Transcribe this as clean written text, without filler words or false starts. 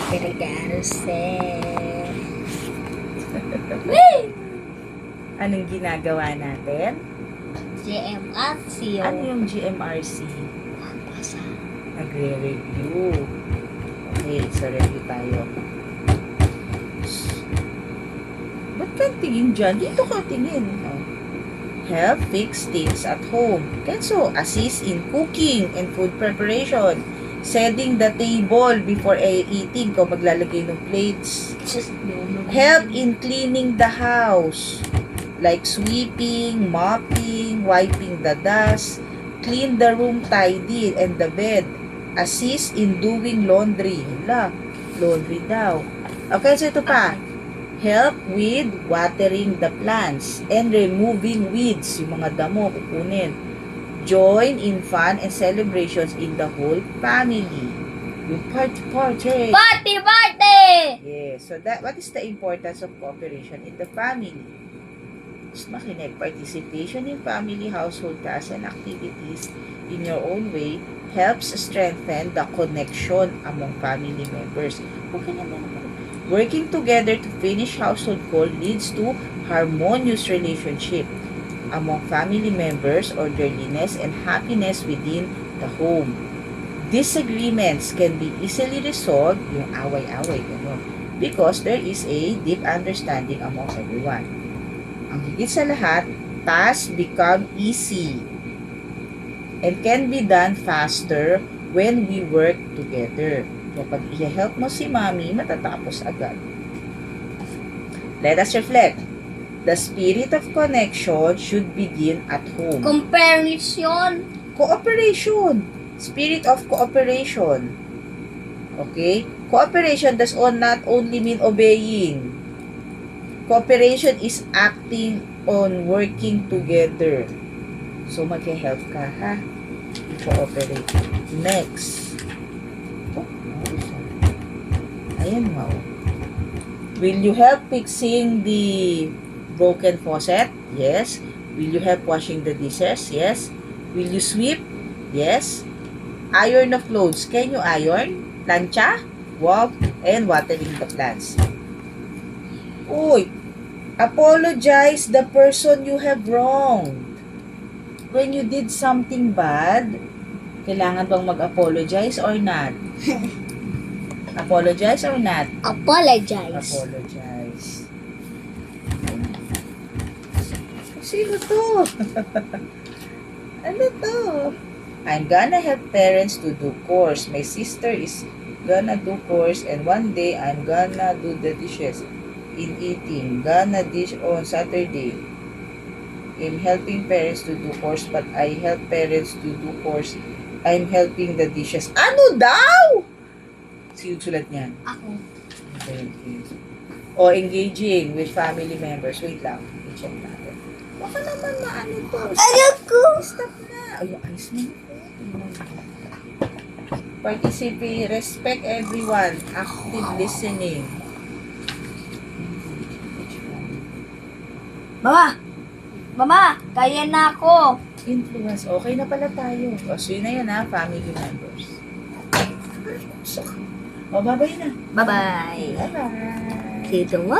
Carousel. Anong ginagawa natin? GMRC. Ano yung GMRC? Basa. Nagre-review. Okay, so review tayo. Ba't ka tingin dyan? Dito ka tingin. Oh. Help fix things at home. Kenzo, assist in cooking and food preparation. Setting the table before eating. Kung maglalagay ng plates. Help in cleaning the house. Like sweeping, mopping, wiping the dust. Clean the room tidy and the bed. Assist in doing laundry. Hala, laundry daw. Okay, so ito pa. Help with watering the plants and removing weeds. Yung mga damo, kukunin. Join in fun and celebrations in the whole family. Yung party. Party! Yes. So that, what is the importance of cooperation in the family? Mas makinig. Participation in family household tasks and activities in your own way helps strengthen the connection among family members. Okay naman. Working together to finish household goal leads to harmonious relationship among family members, orderliness, and happiness within the home. Disagreements can be easily resolved, yung away-away, gano'n, because there is a deep understanding among everyone. Ang higit sa lahat, tasks become easy and can be done faster when we work together. Kapag i-help mo si mami, matatapos agad. Let us reflect. The spirit of connection should begin at home. Comparison. Cooperation. Spirit of cooperation. Okay? Cooperation does not only mean obeying. Cooperation is acting on working together. So, mag-help ka, ha? Cooperate. Next. Ayan, wow. Will you help fixing the broken faucet? Yes. Will you help washing the dishes? Yes. Will you sweep? Yes. Iron the clothes. Can you iron? Plancha? Wow. And watering the plants. Uy, apologize the person you have wronged. When you did something bad, kailangan bang mag-apologize or not? Apologize or not? Apologize. Apologize. Sino to? Ano to? I'm gonna help parents to do chores. My sister is gonna do chores and one day I'm gonna do the dishes in eating. Gonna dish on Saturday. I'm helping parents to do chores but I help parents to do chores. I'm helping the dishes. Ano daw? Sino sulat niyan? Ako. Okay. O engaging with family members. Wait lang. I-check natin. Baka naman maano to. Ayoko. Stop na. Ay, ayos mo. Participate. Respect everyone. Active listening. Mama, kaya na ako. Influence. Okay na pala tayo. O, so yun na yun ha. Family members. O, bye-bye na. Bye-bye. Bye-bye. See you tomorrow.